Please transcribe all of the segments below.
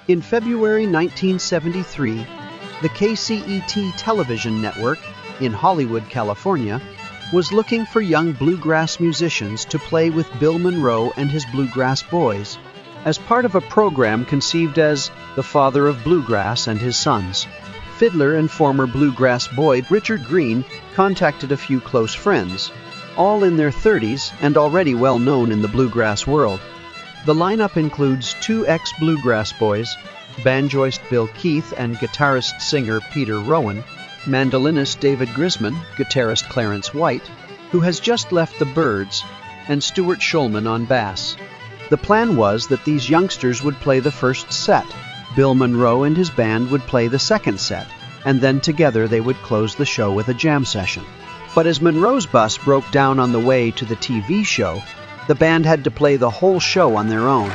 In February 1973, the KCET television network in Hollywood, California, was looking for young bluegrass musicians to play with Bill Monroe and his Bluegrass Boys, as part of a program conceived as the father of bluegrass and his sons. Fiddler and former Bluegrass boy Richard Greene contacted a few close friends, all in their 30s and already well known in the bluegrass world. The lineup includes two ex-bluegrass boys, banjoist Bill Keith and guitarist-singer Peter Rowan, mandolinist David Grisman, guitarist Clarence White, who has just left the Byrds, and Stuart Shulman on bass. The plan was that these youngsters would play the first set, Bill Monroe and his band would play the second set, and then together they would close the show with a jam session. But as Monroe's bus broke down on the way to the TV show, the band had to play the whole show on their own.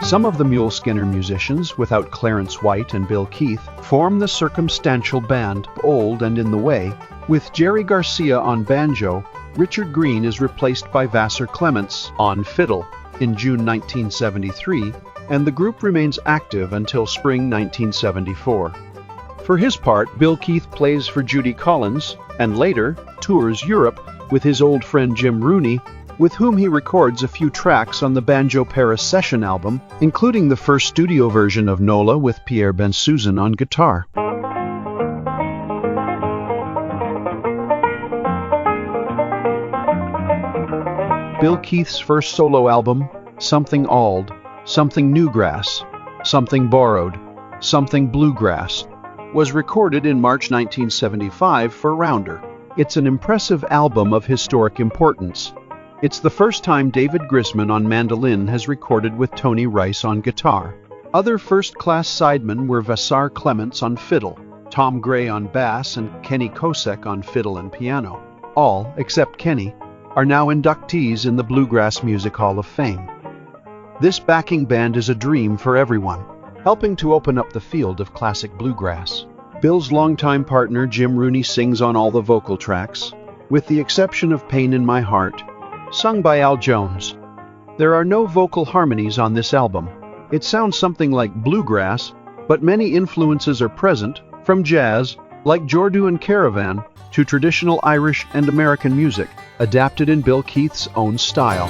Some of the Muleskinner musicians, without Clarence White and Bill Keith, form the circumstantial band Old and in the Way. With Jerry Garcia on banjo, Richard Greene is replaced by Vassar Clements on fiddle in June 1973, and the group remains active until spring 1974. For his part, Bill Keith plays for Judy Collins and later tours Europe with his old friend Jim Rooney, with whom he records a few tracks on the Banjo Paris session album, including the first studio version of Nola with Pierre Bensusan on guitar. Bill Keith's first solo album, Something Auld, Something Newgrass, Something Borrowed, Something Bluegrass, was recorded in March 1975 for Rounder. It's an impressive album of historic importance. It's the first time David Grisman on mandolin has recorded with Tony Rice on guitar. Other first-class sidemen were Vassar Clements on fiddle, Tom Gray on bass, and Kenny Kosek on fiddle and piano. All, except Kenny, are now inductees in the Bluegrass Music Hall of Fame. This backing band is a dream for everyone, helping to open up the field of classic bluegrass. Bill's longtime partner Jim Rooney sings on all the vocal tracks, with the exception of Pain in My Heart, sung by Al Jones. There are no vocal harmonies on this album. It sounds something like bluegrass, but many influences are present, from jazz, like Jordu and Caravan, to traditional Irish and American music, adapted in Bill Keith's own style.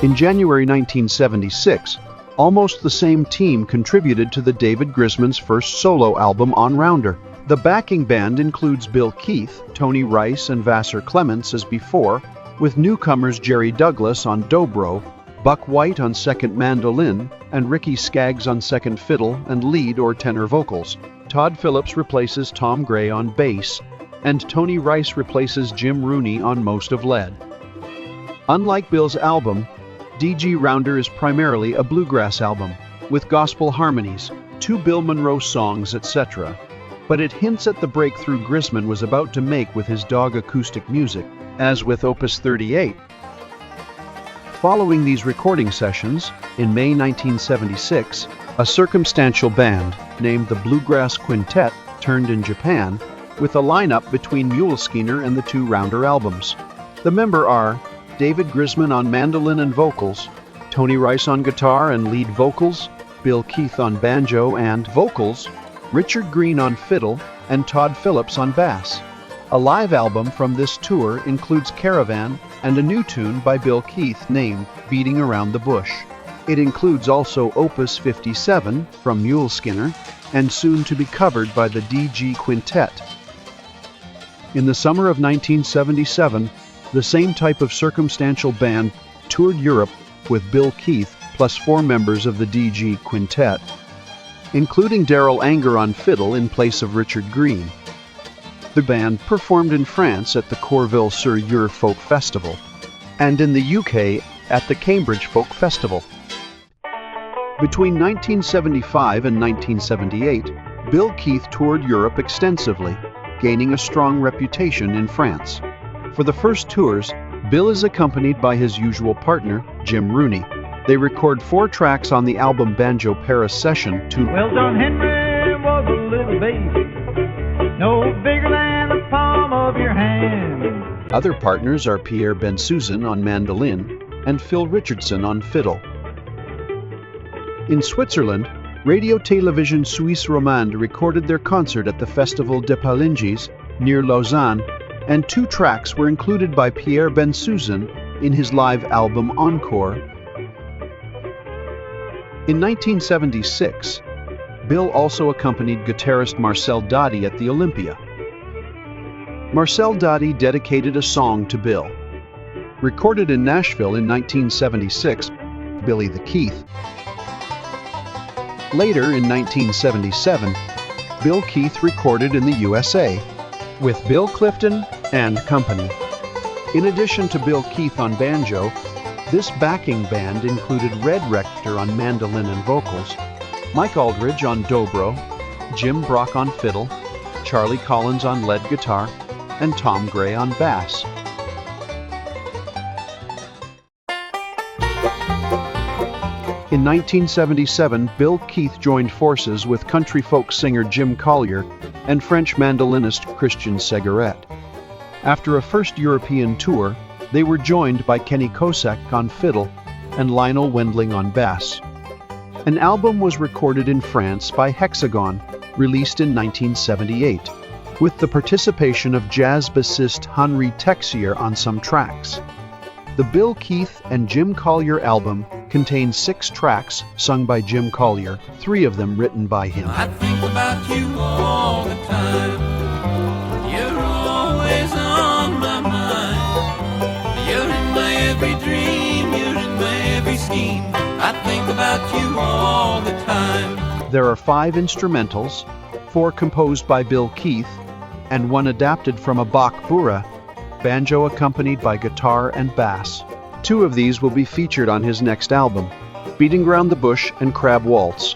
In January 1976, almost the same team contributed to the David Grisman's first solo album on Rounder. The backing band includes Bill Keith, Tony Rice, and Vassar Clements as before, with newcomers Jerry Douglas on dobro, Buck White on second mandolin, and Ricky Skaggs on second fiddle and lead or tenor vocals. Todd Phillips replaces Tom Gray on bass, and Tony Rice replaces Jim Rooney on most of lead. Unlike Bill's album, DG Rounder is primarily a bluegrass album, with gospel harmonies, 2 Bill Monroe songs, etc. But it hints at the breakthrough Grisman was about to make with his dog acoustic music, as with Opus 38. Following these recording sessions, in May 1976, a circumstantial band named the Bluegrass Quintet turned in Japan, with a lineup between Muleskinner and the 2 Rounder albums. The members are David Grisman on mandolin and vocals, Tony Rice on guitar and lead vocals, Bill Keith on banjo and vocals, Richard Greene on fiddle, and Todd Phillips on bass. A live album from this tour includes Caravan and a new tune by Bill Keith named Beating Around the Bush. It includes also Opus 57 from Muleskinner and soon to be covered by the DG Quintet. In the summer of 1977, the same type of circumstantial band toured Europe with Bill Keith plus 4 members of the DG Quintet. including Darrell Anger on fiddle in place of Richard Greene. The band performed in France at the Corville-sur-Eure Folk Festival and in the UK at the Cambridge Folk Festival. Between 1975 and 1978, Bill Keith toured Europe extensively, gaining a strong reputation in France. For the first tours, Bill is accompanied by his usual partner, Jim Rooney. They record 4 tracks on the album Banjo Paris Session to Well, John Henry was a little baby, no bigger than the palm of your hand. Other partners are Pierre Bensusan on mandolin and Phil Richardson on fiddle. In Switzerland, Radio Télévision Suisse Romande recorded their concert at the Festival des Palingis near Lausanne, and 2 tracks were included by Pierre Bensusan in his live album Encore. In 1976, Bill also accompanied guitarist Marcel Dadi at the Olympia. Marcel Dadi dedicated a song to Bill. Recorded in Nashville in 1976, Billy the Keith. Later, in 1977, Bill Keith recorded in the USA with Bill Clifton and Company. In addition to Bill Keith on banjo, this backing band included Red Rector on mandolin and vocals, Mike Aldridge on dobro, Jim Brock on fiddle, Charlie Collins on lead guitar, and Tom Gray on bass. In 1977, Bill Keith joined forces with country folk singer Jim Collier and French mandolinist Christian Seguret. After a first European tour, they were joined by Kenny Kosek on fiddle and Lionel Wendling on bass. An album was recorded in France by Hexagon, released in 1978, with the participation of jazz bassist Henri Texier on some tracks. The Bill Keith and Jim Collier album contains 6 tracks sung by Jim Collier, 3 of them written by him. I think about you all the time. You're always on my mind. You're in my every dream. You're in my every scheme. I think about you all the time. There are 5 instrumentals, 4 composed by Bill Keith, and 1 adapted from a Bach Bura, banjo accompanied by guitar and bass. 2 of these will be featured on his next album, Beating Round the Bush and Crab Waltz.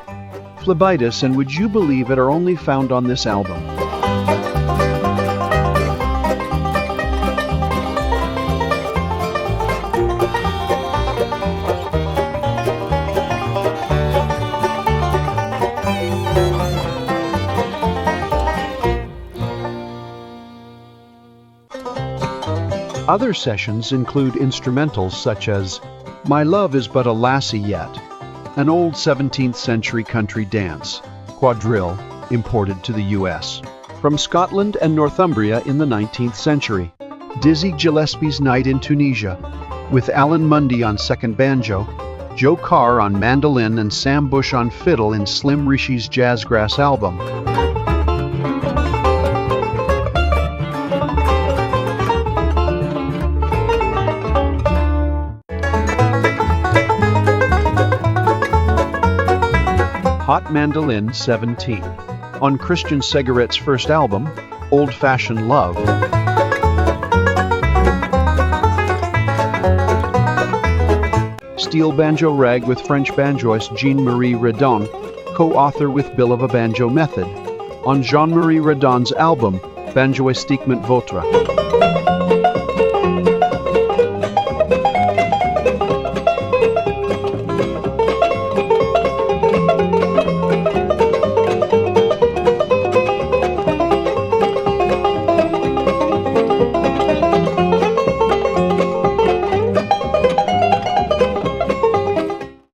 Phlebitis and Would You Believe It are only found on this album. Other sessions include instrumentals such as My Love Is But a Lassie Yet, an old 17th century country dance, quadrille, imported to the U.S. from Scotland and Northumbria in the 19th century. Dizzy Gillespie's Night in Tunisia, with Alan Mundy on second banjo, Joe Carr on mandolin and Sam Bush on fiddle in Slim Rishi's Jazzgrass album. Hot Mandolin 17, on Christian Seguret's first album, Old Fashioned Love. Steel Banjo Rag with French banjoist Jean-Marie Redon, co-author with Bill of a Banjo Method, on Jean-Marie Redon's album, Banjoistique mit Votre.